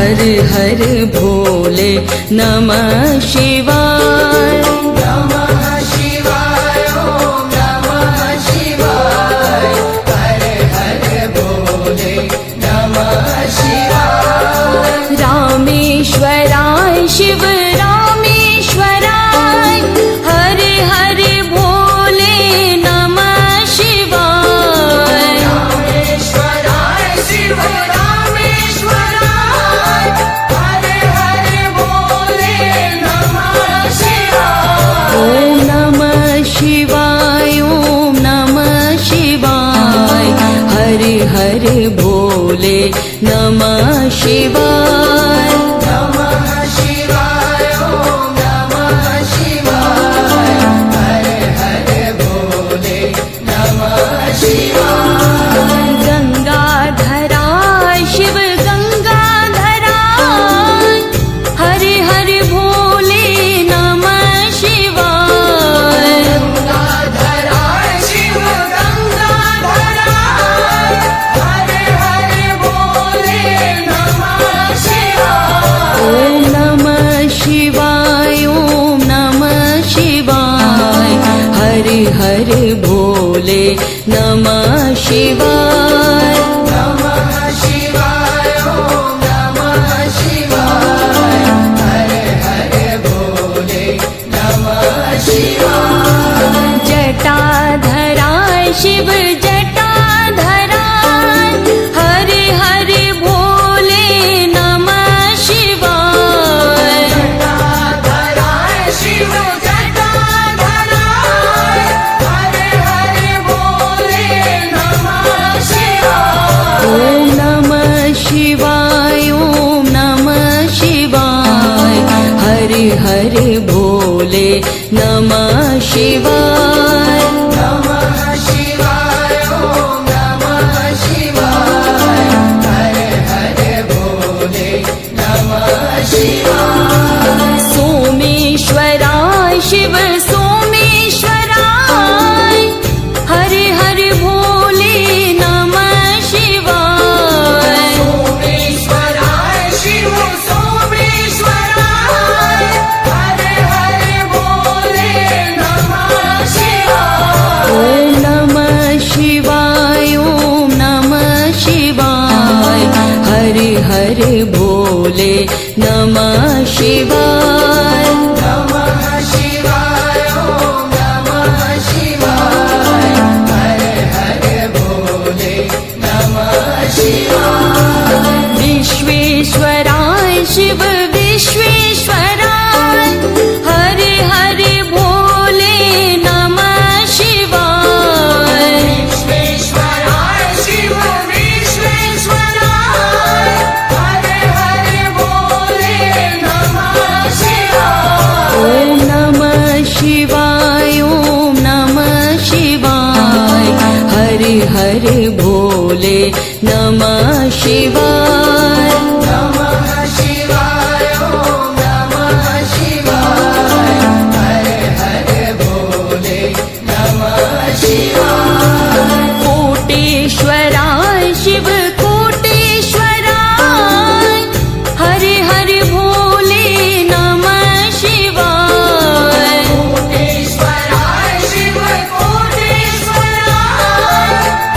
हर हर भोले नमः शिवाय। नमः शिवाय ओम नमः शिवाय हर हर भोले नमः शिवाय। रामेश्वराय शिव रामेश्वराय हर हर भोले नमः शिवाय। रामेश्वराय शिव रामेश्वराय हर हर भोले नमः शिवाय। ओम नमः शिवाय ओम नमः शिवाय हर हर भोले नमः शिवाय। नमः शिवाय ओम नमः शिवाय हर हर भोले नमः शिवाय। गंगाधराय शिव गंगाधराय हर हर भोले नमः शिवाय। गंगाधराय शिव गंगाधराय हर हर भोले नमः शिवाय। ओम नमः शिवाय ओम नमः शिवाय हर हर भोले नमः शिवाय। नमः शिवाय ओम नमः शिवाय हर हर भोले नमः शिवाय। जटाधराय शिव जटाधराय हर हर भोले नमः शिवाय। जटाधराय शिव जटाधराय हर हर भोले नमः शिवाय। ओम नमः शिवाय ओम नमः शिवाय हर हर भोले नमः शिवाय। नमः शिवाय ओम नमः शिवाय हर हर भोले नमः शिवाय। सोमेश्वराय शिव सोमेश्वराय हर हर भोले नमः शिवाय। सोमेश्वराय शिव सोमेश्वराय हर हर भोले नमः शिवाय। ओम नमः शिवाय ओम नमः शिवाय हर हर भोले नमः शिवाय। नमः शिवाय ओम नमः शिवाय हर हर भोले नमः शिवाय। विश्वेश्वराय शिव विश्वेश्वराय हर हर भोले नमः शिवाय। विश्वेश्वराय शिव विश्वेश्वराय हर हर भोले नमः शिवाय। ओम नमः शिवाय ओम नमः शिवाय हर हर भोले नमः शिवाय। नमः शिवाय ओम नमः शिवाय हर हर भोले नमः शिवाय। कोटेश्वराय शिव कोटेश्वराय हर हर भोले नमः शिवाय। कोटेश्वराय शिव कोटेश्वराय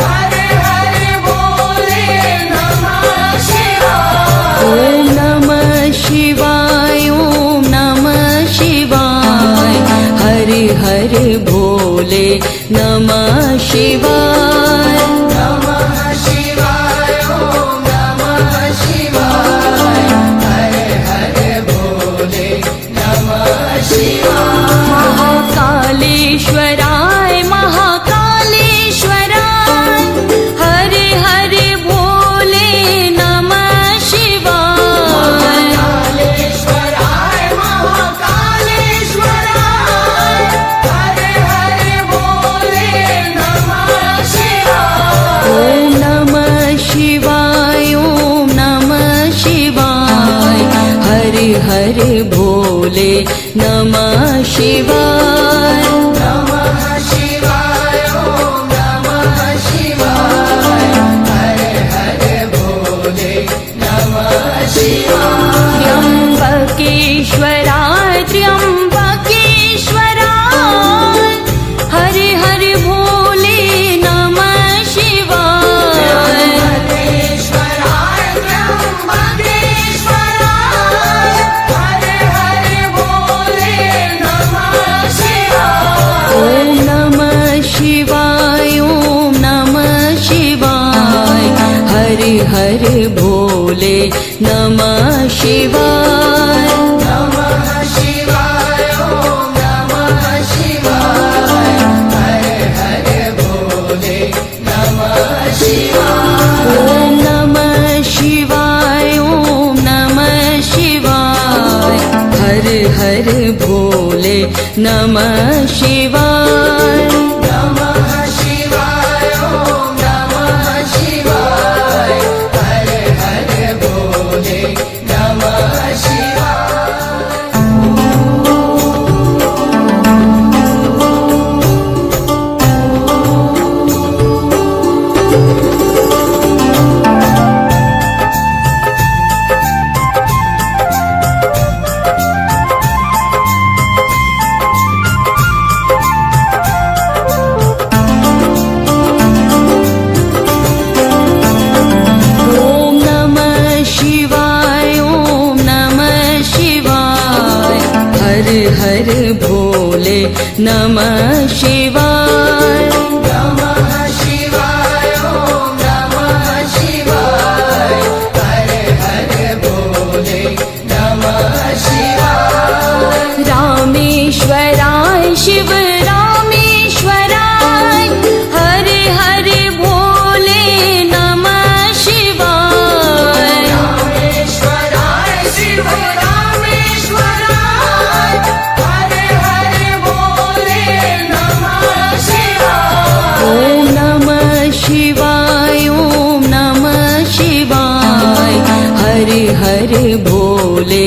हर हर भोले नमः शिवाय। ओम नमः शिवाय ओम नमः शिवाय हर हर भोले नमः शिवाय। नमः शिवाय ओम नमः शिवाय हर हर भोले नमः शिवाय। महाकालेश्वराय महाकालेश्वराय हर हर भोले नमः शिवाय। महाकालेश्वराय महाकालेश्वराय हर हर भोले नमः शिवाय। ओम नमः शिवाय ओम नमः शिवाय हर हर भोले नमः शिवाय। नमः शिवाय ओम नमः शिवाय हर हर भोले नमः त्र्यंबकेश्वराय त्र्यंबकेश्वराय हर हर भोले नमः शिवाय त्र्यंबकेश्वराय त्र्यंबकेश्वराय हर हर भोले नमः शिवाय ओम नमः शिवाय ओम नमः शिवाय हर हर भोले नमः शिवाय नमः शिवाय ओम नमः शिवाय हर हर भोले नमः शिवाय ओम नमः शिवाय ओम नमः शिवाय हर हर भोले नमः शिवाय नमः शिवाय ओम नमः शिवाय हर हर भोले नमः शिवाय ओम नमः शिवाय ओम नमः शिवाय हर हर भोले नमः शिवाय नमः शिवाय ओम नमः शिवाय हर हर भोले नमः शिवाय रामेश्वराय शिव रामेश्वराय हर हर भोले नमः शिवाय रामेश्वराय शिव रामेश्वराय हर हर भोले नमः शिवाय ओम नमः शिवाय ओम नमः शिवाय हर हर भोले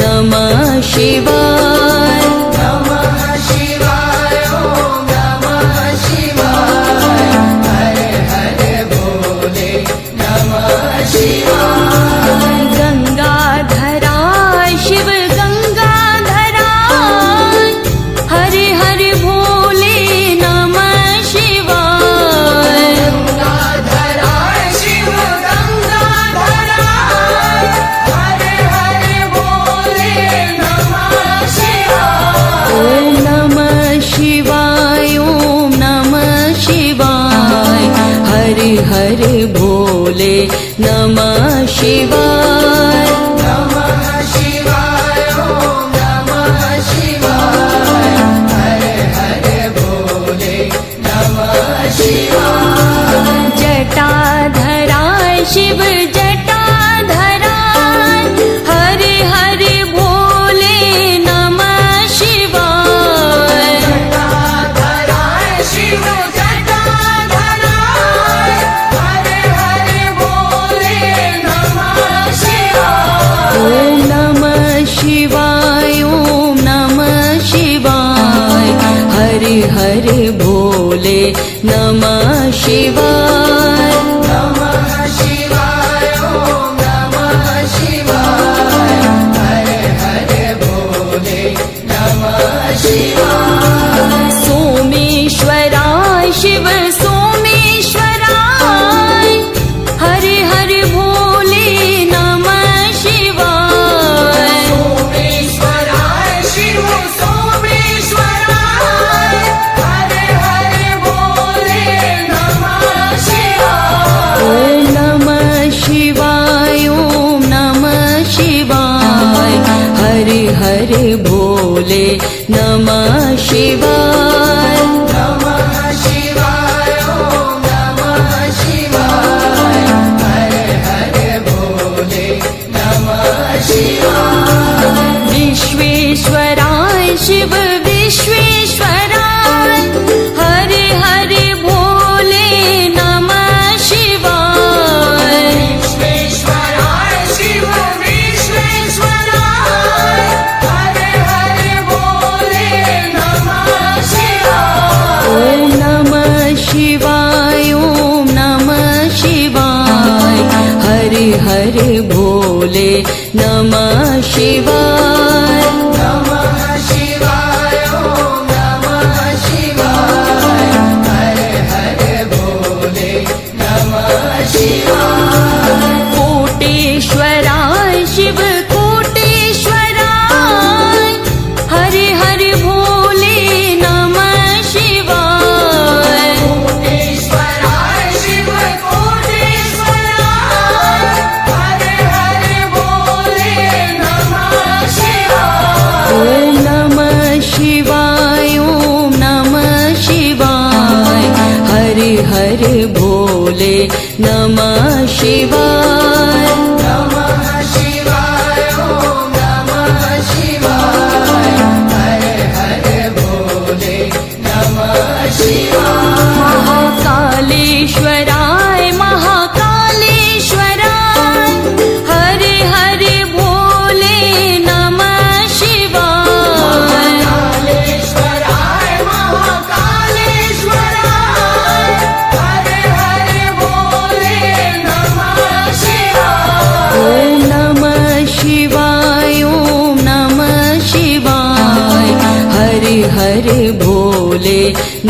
नमः शिवाय नमः शिवाय ओम नमः शिवाय हर हर भोले नमः शिवाय गंगाधराय शिव गंगाधराय हर हर भोले नमः शिवाय गंगाधराय शिव गंगाधराय हर हर भोले नमः शिवाय ओम नमः शिवाय ओम नमः शिवाय हर हर भोले नमः शिवाय नमः शिवाय ओम नमः शिवाय हर हर भोले नमः शिवाय जटाधराय शिव जटाधराय हर हर भोले नमः शिवाय जटाधराय शिव जटाधराय हर हर भोले नमः शिवाय ओम नमः शिवाय ओम नमः शिवाय हर हर भोले नमः शिवाय नमः शिवाय ओम नमः शिवाय हर हर भोले नमः शिवाय सोमेश्वराय शिव सोमेश्वराय हर हर भोले नमः शिवाय सोमेश्वराय शिव सोमेश्वराय हर हर भोले नमः शिवाय ओम नमः शिवाय ओम नमः शिवाय हर हर भोले नमः शिवाय नमः शिवाय ओम नमः शिवाय हर हर भोले नमः शिवाय विश्वेश्वराय शिव विश्वेश्वराय हर हर भोले नमः शिवाय विश्वेश्वराय शिव विश्वेश्वराय हर हर भोले नमः शिवाय ओम नमः शिवाय ओम नमः शिवाय हर हर भोले भोले नमः शिवाय नमः शिवाय ॐ नमः शिवाय हर हर भोले नमः शिवाय कोटेश्वराय शिव कोटेश्वराय हरे हरे भोले नमः शिवाय कोटेश्वराय शिव कोटेश्वराय हर हर भोले नमः शिवाय ॐ नमः शिवाय ॐ नमः शिवाय हरे हरे भोले नमः शिवाय नमः शिवाय ॐ नमः शिवाय हर हर भोले नमः शिवाय महाकालेश्वराय महाकालेश्वराय हरे हरे भोले नमः शिवाय कालेश्वराय महाकालेश्वराय हर हर भोले नमः शिवाय ॐ नमः शिवाय ॐ नमः शिवाय हरे हरे भोले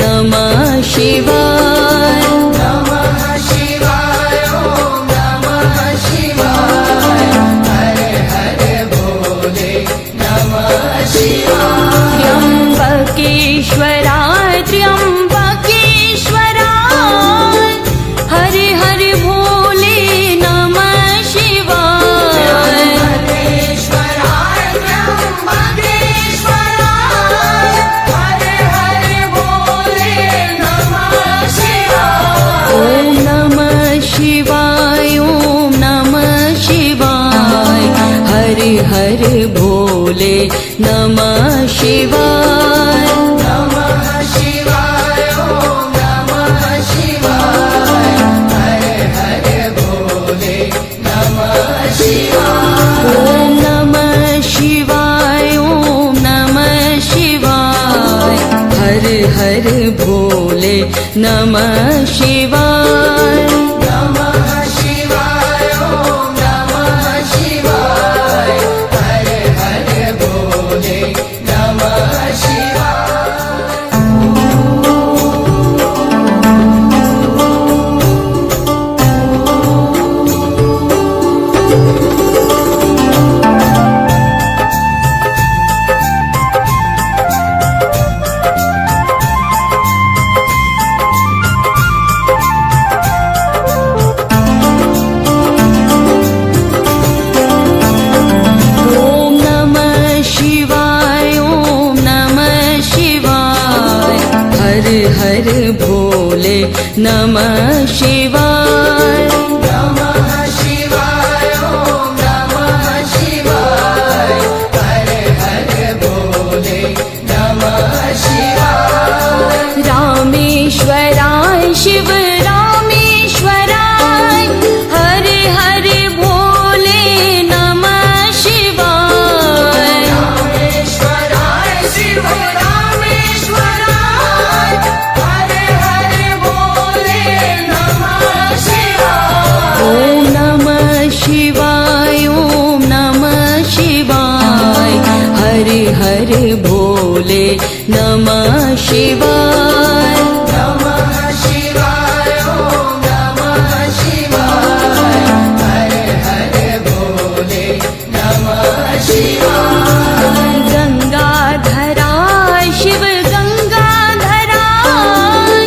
नमः शिवाय नमः शिवाय ॐ नमः शिवाय हर हर भोले नमः शिवाय त्र्यम्बकेश्वराय त्र्यम्बकेश्वराय हरे हरे भोले नमः शिवाय त्र्यम्बकेश्वराय त्र्यम्बकेश्वराय हर हर भोले नमः शिवाय ॐ नमः शिवाय ॐ नमः शिवाय हरे हरे भोले नमः शिवाय नमः शिवाय ॐ नमः शिवाय हर हर भोले नमः शिवाय ॐ नमः शिवाय ॐ नमः शिवाय हरे हरे भोले नमः शिवाय नमः शिवाय ॐ नमः शिवाय हर हर भोले नमः शिवाय ॐ नमः शिवाय ॐ नमः शिवाय हरे हरे भोले नमः शिवाय नमः शिवाय ॐ नमः शिवाय हर हर भोले नमः शिवाय रामेश्वराय शिव रामेश्वराय हरे हरे भोले नमः शिवाय रामेश्वराय शिव रामेश्वराय हर हर भोले नमः शिवाय ॐ नमः शिवाय ॐ नमः शिवाय हरे हरे भोले नमः शिवाय नमः शिवाय ॐ नमः शिवाय हर हर भोले नमः शिवाय गंगाधराय शिव गंगाधराय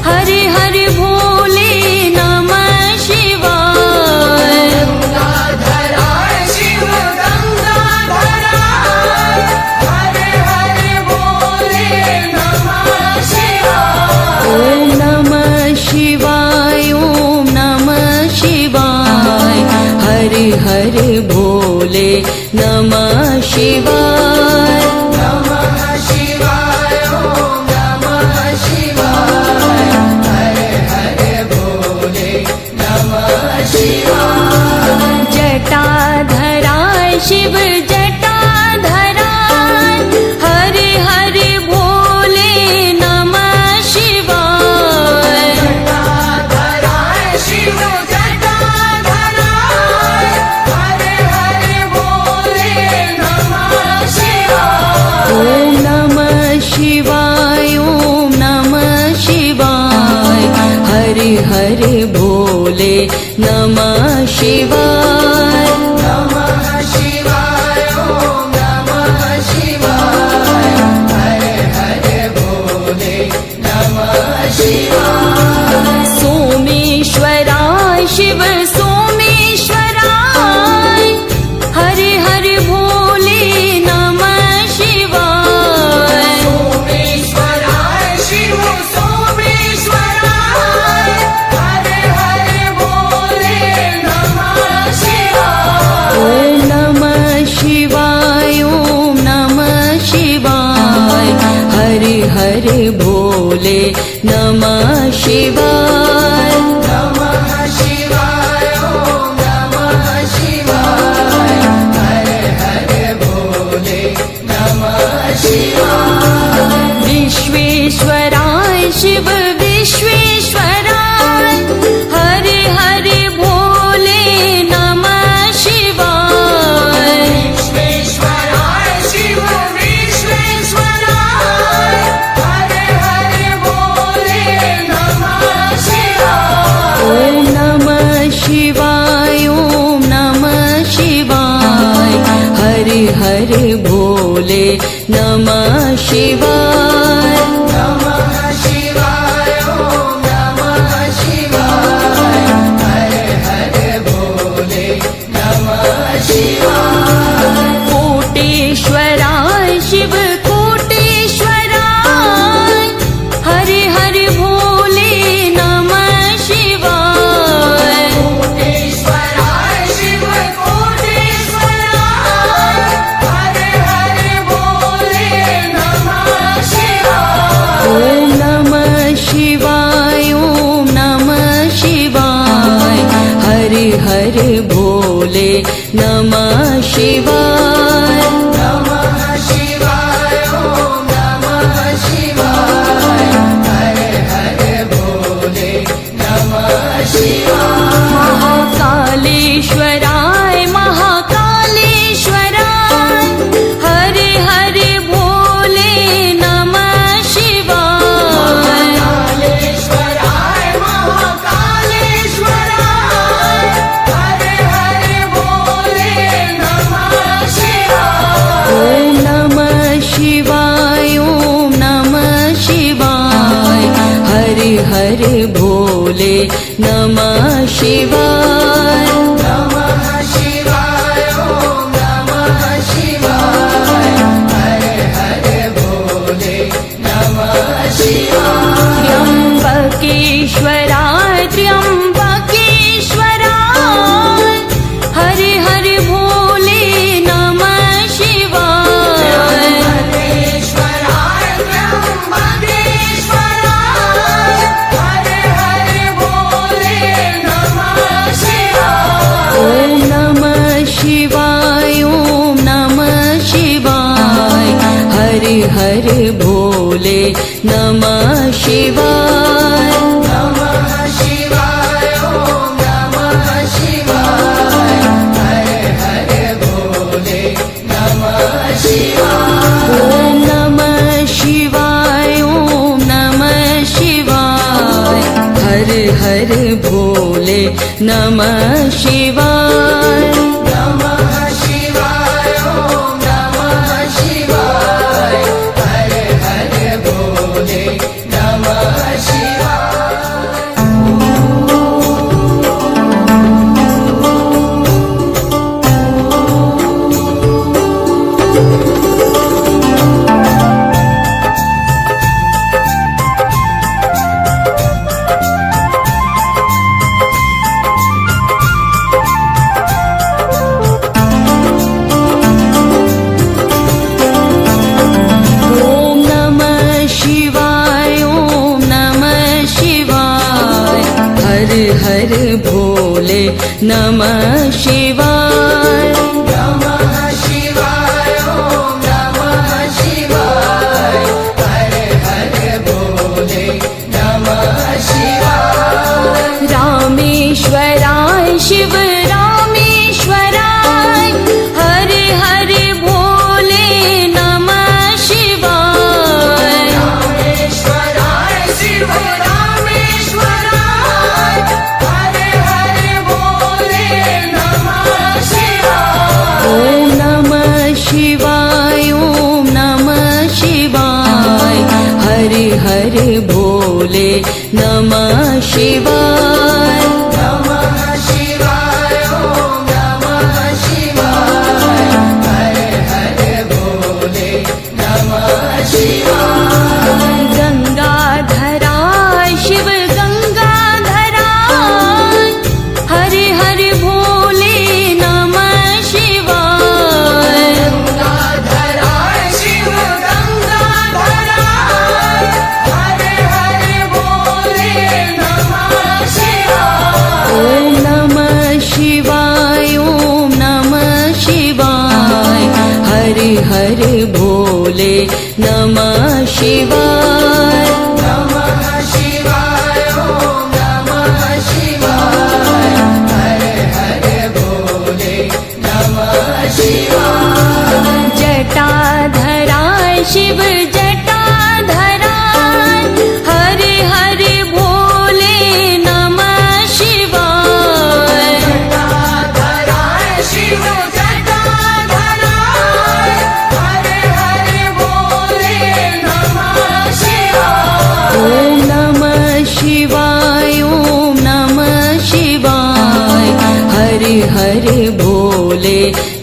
हरे हरे भोले नमः शिवाय गंगाधराय शिव गंगाधराय हर हर भोले नमः शिवाय ॐ नमः शिवाय ॐ नमः शिवाय हरे हरे भोले नमः शिवाय नमः शिवाय ॐ नमः शिवाय हर हर भोले नमः शिवाय जटाधराय शिव जटाधराय हरे हरे भोले नमः शिवाय जटाधराय शिव जटाधराय हर नमः शिवाय नमः शिवाय ॐ नमः शिवाय हर हर भोले नमः शिवाय सोमेश्वराय शिव सोमेश्वराय हरे हरे भोले नमः शिवाय सोमेश्वराय शिव सोमेश्वराय हर हर भोले नमः शिवाय ॐ नमः शिवाय ॐ नमः शिवाय हरे हरे भोले नमः शिवाय नमः शिवाय ॐ नमः शिवाय हर हर भोले नमः शिवाय विश्वेश्वराय शिव विश्वेश्वराय हरे हरे भोले नमः शिवाय विश्वेश्वराय शिव विश्वेश्वराय हर हर भोले नमः शिवाय ॐ नमः शिवाय ॐ नमः शिवाय हरे हरे भोले नमः शिवाय नमः शिवाय ॐ नमः शिवाय हर हर भोले नमः शिवाय कोटेश्वराय शिव कोटेश्वराय हरे हरे भोले नमः शिवाय कोटेश्वराय शिव कोटेश्वराय हर हर भोले नमः शिवाय ॐ नमः शिवाय ॐ नमः शिवाय हरे हरे भोले नमः शिवाय नमः शिवाय ॐ नमः शिवाय हर हर भोले नमः शिवाय महाकालेश्वराय महाकालेश्वराय हरे हरे भोले नमः शिवाय कालेश्वराय महाकालेश्वराय हर हर भोले नमः शिवाय ॐ नमः शिवाय ॐ नमः शिवाय हरे हरे भोले नमः शिवाय नमः शिवाय ॐ नमः शिवाय हर हर भोले नमः शिवाय त्र्यम्बकेश्वराय त्र्यम्बकेश्वराय हरे हरे भोले नमः शिवाय त्र्यम्बकेश्वराय त्र्यम्बकेश्वराय हर हर भोले नमः शिवाय ॐ नमः शिवाय ॐ नमः शिवाय हरे हरे भोले नमः शिवाय नमः शिवाय ॐ नमः शिवाय हर हर भोले नमः शिवाय ॐ नमः शिवाय ॐ नमः शिवाय हरे हरे भोले नमः शिवाय नमः शिवाय ॐ नमः शिवाय हर हर भोले नमः शिवाय ॐ नमः शिवाय ॐ नमः शिवाय हरे हरे भोले नमः शिवाय नमः शिवाय ॐ नमः शिवाय हर हर भोले नमः शिवाय रामेश्वराय शिव रामेश्वराय हरे हरे भोले नमः शिवाय रामेश्वराय शिव रामेश्वराय हर हर ॐ नमः शिवाय ॐ नमः शिवाय हरे हरे भोले नमः शिवाय नमः शिवाय ॐ नमः शिवाय हरे हरे भोले नमः शिवाय गंगाधरा शिव गंगाधरा हरे हरे भोले नमः शिवाय गंगाधरा शिव गंगाधरा हरे हरे भोले नमः शिवाय ॐ नमः शिवाय ॐ नमः शिवाय हरे हरे भोले नमः शिवाय नमः शिवाय ॐ नमः शिवाय हरे हरे भोले नमः शिवाय जटाधरा शिव जटाधरा हरे हरे भोले नमः शिवाय जटाधरा शिव जटाधरा हरे हरे भोले नमः शिवाय ॐ नमः शिवाय ॐ नमः शिवाय हरे हरे भोले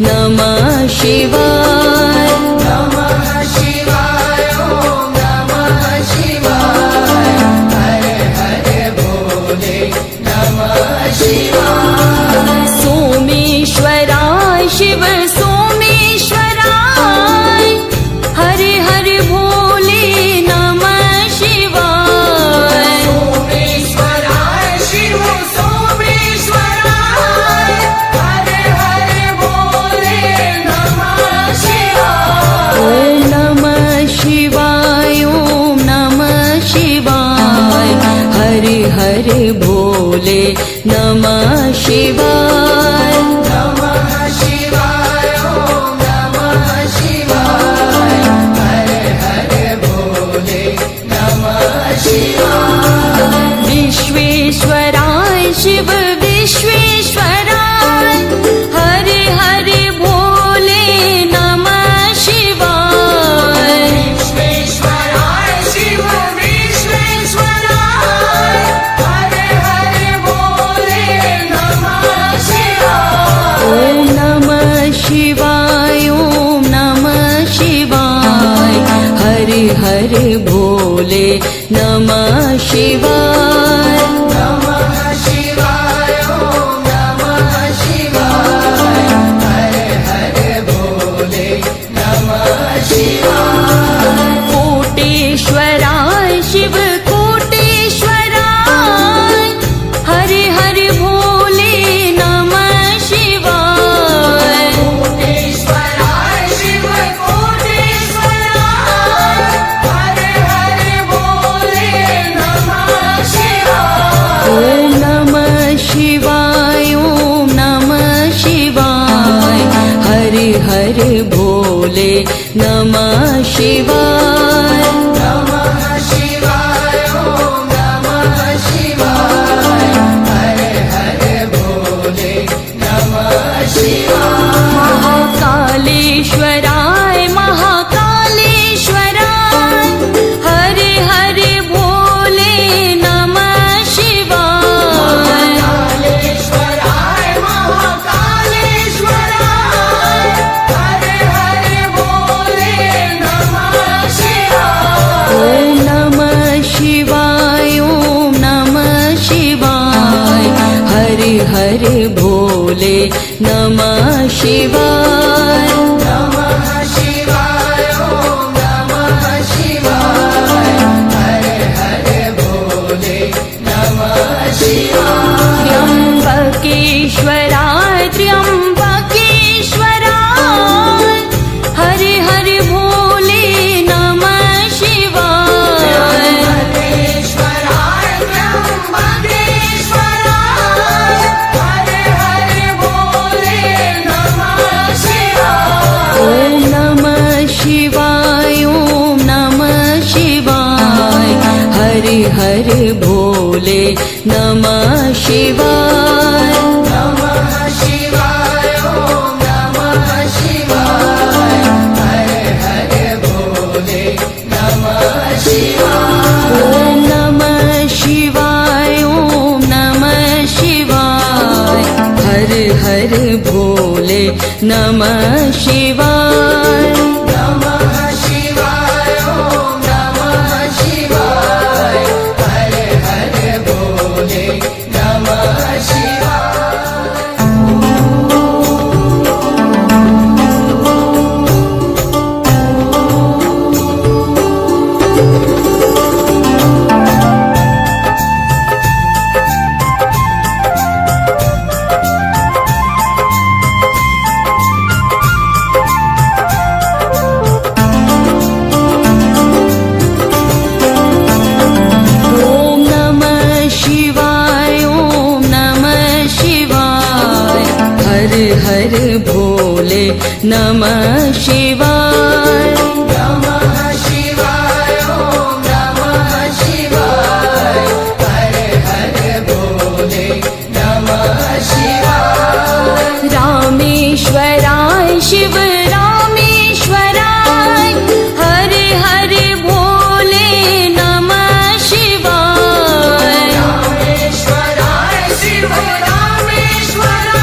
नमः शिवाय नमः शिवाय ॐ नमः शिवाय हरे हरे भोले नमः शिवाय सोमेश्वराय शिव सोमेश्वराय हरे हरे भोले नमः शिवाय सोमेश्वराय शिव सोमेश्वराय हरे हरे भोले नमः शिवाय ॐ नमः शिवाय ॐ नमः शिवाय हरे हरे भोले नमः शिवाय नमः शिवाय ॐ नमः शिवाय हरे हरे भोले नमः शिवाय विश्वेश्वराय शिव विश्वेश्वराय हरे हरे भोले नमः शिवाय विश्वेश्वराय शिव विश्वेश्वराय हरे हरे भोले नमः शिवाय ॐ नमः शिवाय ॐ नमः शिवाय हरे हरे भोले नमः शिवाय नमः शिवाय ॐ नमः शिवाय हरे हरे भोले नमः शिवाय कोटेश्वराय शिव कोटेश्वराय हरे हरे भोले नमः शिवाय कोटेश्वराय शिव कोटेश्वराय हरे हरे भोले नमः शिवाय ॐ नमः शिवाय ॐ नमः शिवाय हरे हरे भोले नमः शिवाय नमः शिवाय ॐ नमः शिवाय हरे हरे भोले नमः शिवाय महाकालेश्वराय महाकालेश्वराय हरे हरे भोले नमः शिवाय कालेश्वराय महाकालेश्वराय हरे हरे भोले नमः शिवाय ॐ नमः शिवाय ॐ नमः शिवाय हरे हरे भोले नमः शिवाय नमः शिवाय ॐ नमः शिवाय हरे हरे भोले नमः शिवाय त्र्यम्बकेश्वराय त्र्यम्बकेश्वराय हरे हरे भोले नमः शिवाय त्र्यम्बकेश्वराय त्र्यम्बकेश्वराय हरे हरे भोले नमः शिवाय ॐ नमः शिवाय ॐ नमः शिवाय हरे हरे भोले नमः शिवाय नमः शिवाय ॐ नमः नमः शिवाय नमः शिवाय ॐ नमः शिवाय हर हर भोले नमः शिवाय ॐ नमः शिवाय ॐ नमः शिवाय हर हर भोले नमः शिवाय नमः शिवाय ॐ नमः शिवाय हर हर भोले नमः शिवाय रामेश्वराय शिव रामेश्वराय हर हर भोले नमः शिवाय रामेश्वराय शिव रामेश्वराय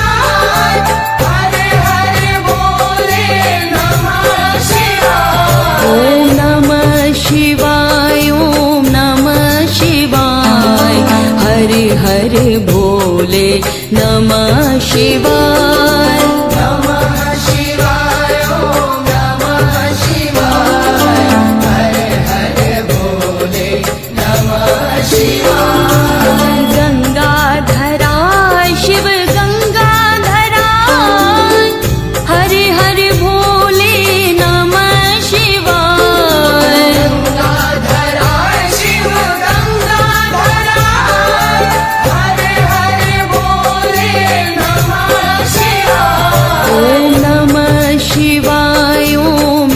हर हर भोले नमः शिवाय ॐ नमः शिवाय ॐ नमः शिवाय हर हर भोले नमः शिवाय नमः शिवाय ॐ नमः शिवाय हर हर भोले नमः शिवाय गंगाधराय शिव गंगाधराय हर हर भोले नमः शिवाय गंगाधराय शिव गंगाधराय हर हर भोले नमः शिवाय ॐ नमः शिवाय ॐ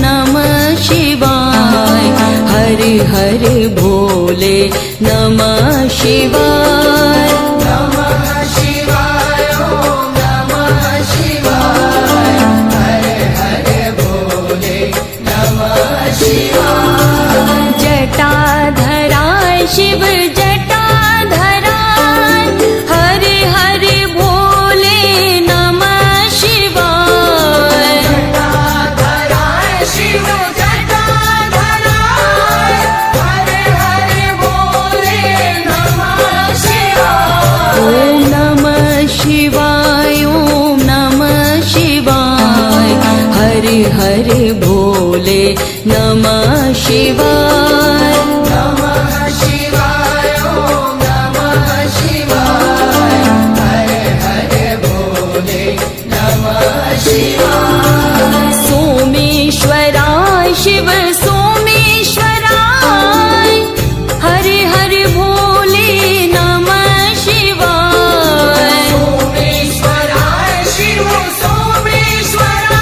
नमः शिवाय हर हर भोले नमः शिवाय नमः शिवाय ॐ नमः शिवाय हर हर भोले नमः शिवाय जटाधराय शिव जटाधराय हर हर भोले नमः शिवाय जटाधराय शिव जटाधराय हर हर भोले नमः शिवाय ॐ नमः शिवाय ॐ नमः शिवाय हर हर भोले नमः शिवाय नमः शिवाय ॐ नमः शिवाय हर हर भोले नमः शिवाय सोमेश्वराय शिव सोमेश्वराय हर हर भोले नमः शिवाय सोमेश्वराय शिव सोमेश्वराय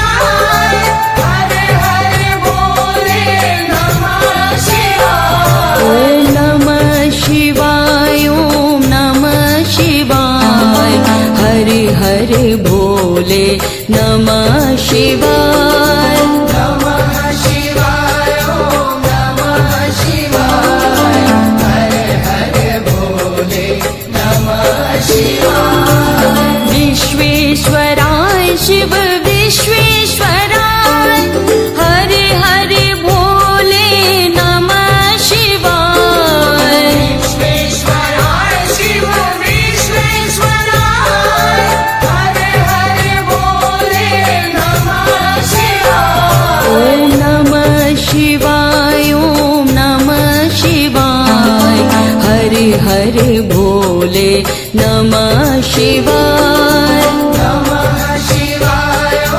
हर हर भोले नमः शिवाय ॐ नमः शिवाय ॐ नमः शिवाय हर हर भोले नमः शिवाय नमः शिवाय ॐ नमः शिवाय हर हर भोले नमः शिवाय विश्वेश्वराय शिव विश्वेश्वराय हर हर भोले नमः शिवाय विश्वेश्वराय शिव विश्वेश्वराय हर हर भोले नमः शिवाय ॐ नमः शिवाय ॐ नमः शिवाय हर हर भोले नमः शिवाय नमः शिवाय ॐ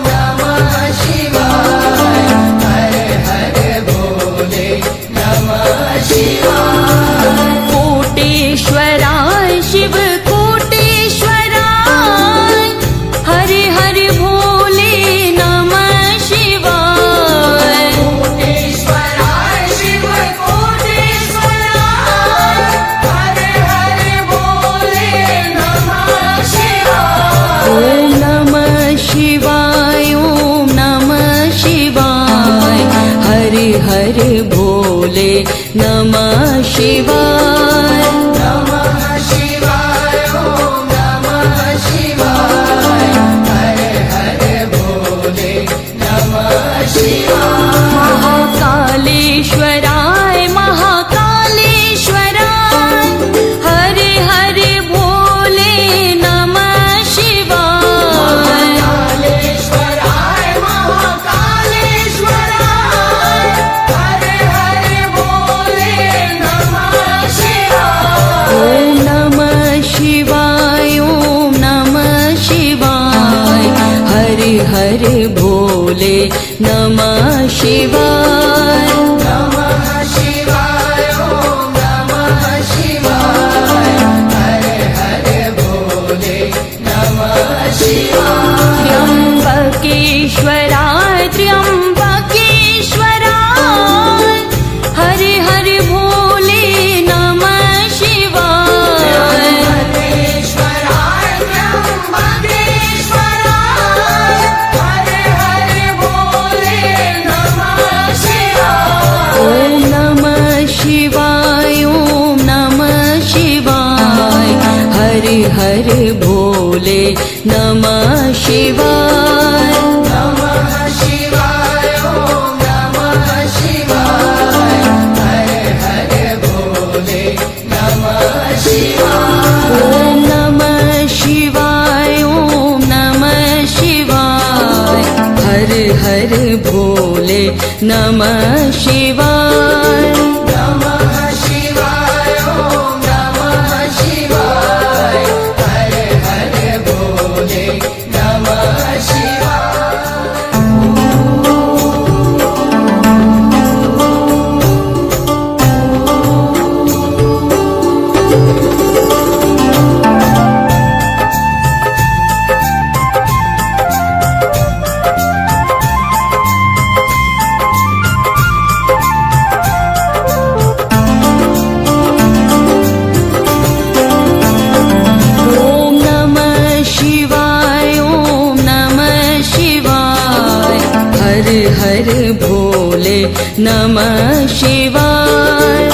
नमः शिवाय हर हर भोले नमः शिवाय कोटेश्वराय शिव कोटेश्वराय हर हर भोले नमः शिवाय कोटेश्वराय शिव कोटेश्वराय हर हर भोले नमः हर भोले नमः शिवाय नमः शिवाय ॐ नमः शिवाय हर हर भोले नमः शिवाय त्र्यंबकेश्वराय त्र्यंबकेश्वराय हर हर भोले नमः शिवाय त्र्यंबकेश्वराय त्र्यंबकेश्वराय हर हर भोले नमः शिवाय ॐ नमः शिवाय ॐ नमः शिवाय हर हर भोले नमः शिवाय नमः शिवाय ॐ नमः शिवाय हर हर भोले नमः शिवाय ॐ नमः शिवाय ॐ नमः शिवाय हर हर भोले नमः शिवाय नमः शिवाय ॐ नमः शिवाय हर हर भोले नमः शिवाय ॐ नमः शिवाय ॐ नमः शिवाय हर हर भोले नमः शिवाय